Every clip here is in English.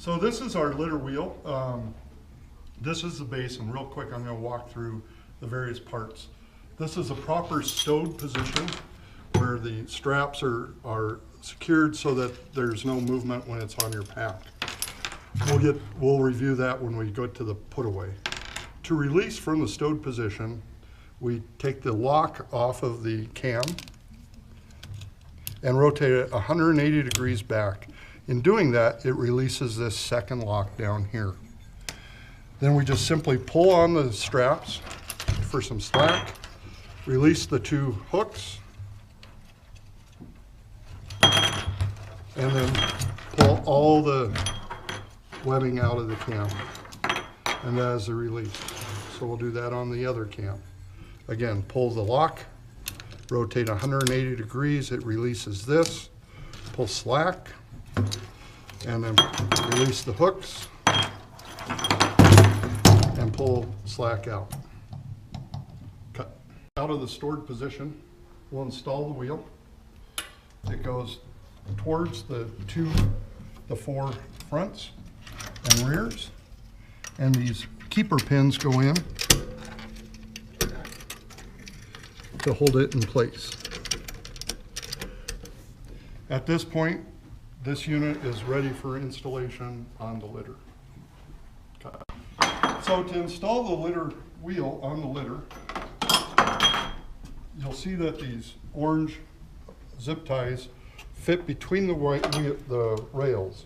So this is our litter wheel. This is the base, and real quick I'm going to walk through the various parts. This is a proper stowed position where the straps are secured so that there's no movement when it's on your pack. We'll review that when we go to the put away. To release from the stowed position, we take the lock off of the cam and rotate it 180 degrees back. In doing that, it releases this second lock down here. Then we just simply pull on the straps for some slack, release the two hooks, and then pull all the webbing out of the cam. And that is the release. So we'll do that on the other cam. Again, pull the lock, rotate 180 degrees, it releases this, pull slack, and then release the hooks, and pull slack out. Cut. Out of the stored position, we'll install the wheel. It goes towards the four fronts and rears, and these keeper pins go in to hold it in place. At this point, this unit is ready for installation on the litter. So to install the litter wheel on the litter, you'll see that these orange zip ties fit between the rails.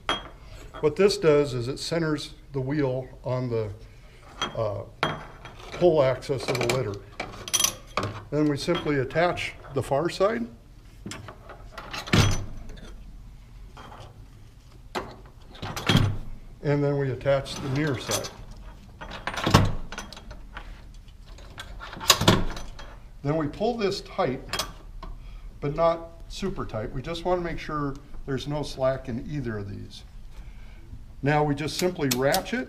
What this does is it centers the wheel on the pull axis of the litter. Then we simply attach the far side. And then we attach the near side. Then we pull this tight, but not super tight. We just want to make sure there's no slack in either of these. Now we just simply ratchet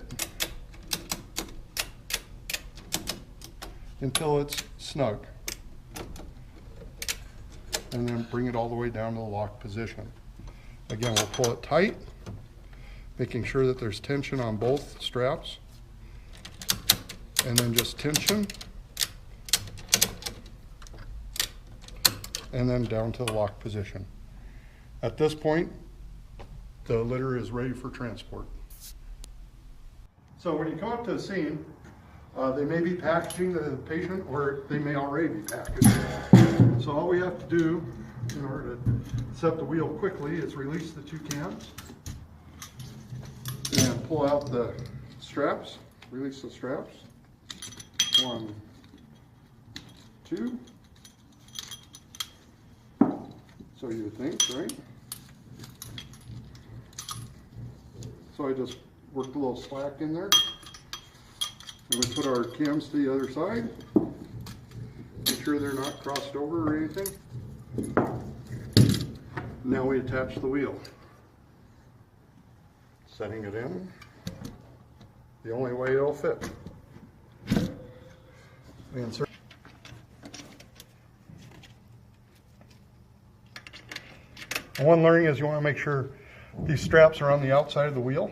until it's snug. And then bring it all the way down to the lock position. Again, we'll pull it tight, making sure that there's tension on both straps. And then just tension. And then down to the lock position. At this point, the litter is ready for transport. So when you come up to the scene, they may be packaging the patient, or they may already be packaged. So all we have to do in order to set the wheel quickly is release the two cams and pull out the straps, release the straps. 1, 2. So you would think, right? So I just worked a little slack in there. And we put our cams to the other side. Make sure they're not crossed over or anything. Now we attach the wheel. Setting it in the only way it'll fit. We insert. And one learning is you want to make sure these straps are on the outside of the wheel.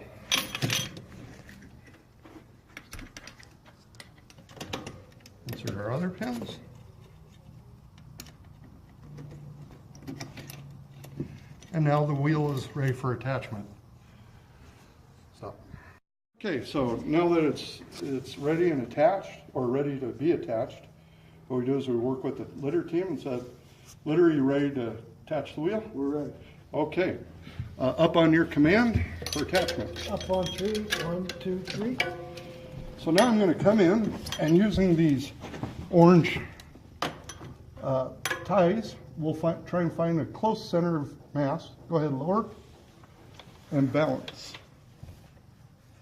Insert our other pins. And now the wheel is ready for attachment. So, okay, so now that it's ready and attached, or ready to be attached, what we do is we work with the litter team and said, "Litter, are you ready to attach the wheel?" We're ready. Okay. Up on your command for attachment. Up on 3. 1, 2, 3. So now I'm going to come in and using these orange ties, we'll try and find a close center of mass. Go ahead, lower and balance.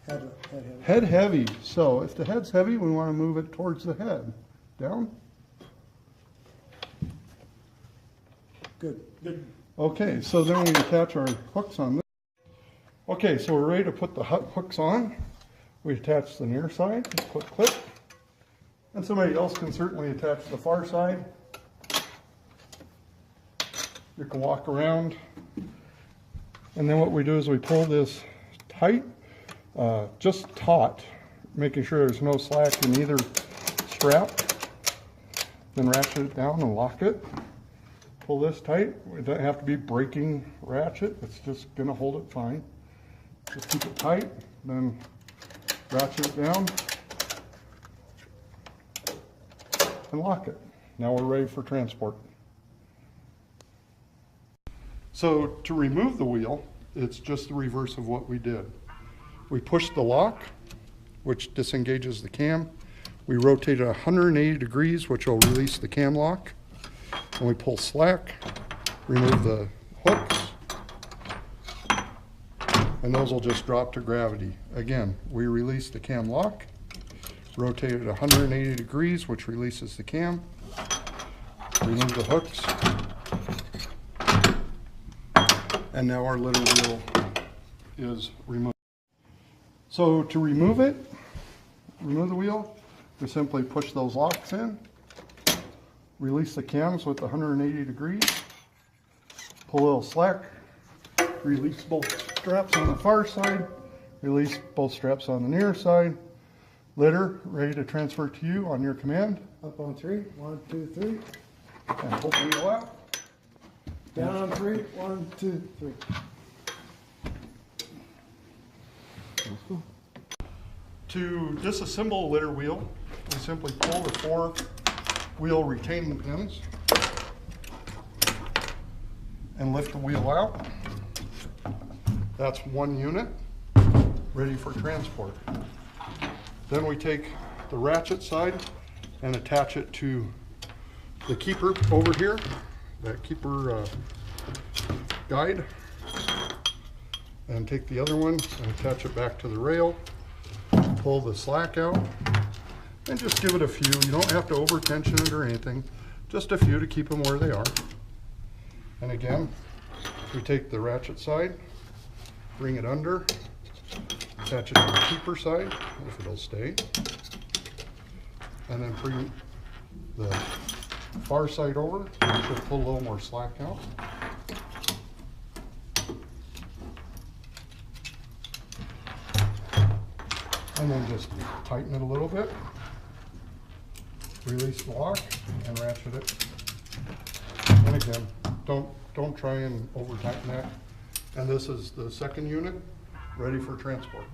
Head heavy. Head heavy. So if the head's heavy, we want to move it towards the head. Down. Good. Good. Okay, so then we attach our hooks on this. Okay, so we're ready to put the hooks on. We attach the near side, put clip. And somebody else can certainly attach the far side. You can walk around. And then what we do is we pull this tight. just taut, making sure there's no slack in either strap. Then ratchet it down and lock it. Pull this tight. It doesn't have to be breaking ratchet. It's just going to hold it fine. Just keep it tight, then ratchet it down and lock it. Now we're ready for transport. So to remove the wheel, it's just the reverse of what we did. We push the lock, which disengages the cam. We rotate it 180 degrees, which will release the cam lock. And we pull slack, remove the hooks, and those will just drop to gravity. Again, we release the cam lock, rotate it 180 degrees, which releases the cam, remove the hooks, and now our litter wheel is removed. So to remove the wheel, we simply push those locks in, release the cams with 180 degrees, pull a little slack, release both straps on the far side, release both straps on the near side. Litter ready to transfer to you on your command. Up on 3, 1, 2, 3. And pull the wheel out. Down on 3, 1, 2, 3. To disassemble a litter wheel, we simply pull the 4 wheel retaining pins and lift the wheel out. That's 1 unit ready for transport. Then we take the ratchet side and attach it to the keeper over here, that keeper guide, and take the other one and attach it back to the rail. Pull the slack out and just give it a few. You don't have to over tension it or anything, just a few to keep them where they are. And again, we take the ratchet side, bring it under, attach it to the keeper side, if it'll stay, and then bring the far side over. You should pull a little more slack out. And then just tighten it a little bit, release the lock, and ratchet it. And again, don't try and over tighten that. And this is the second unit, ready for transport.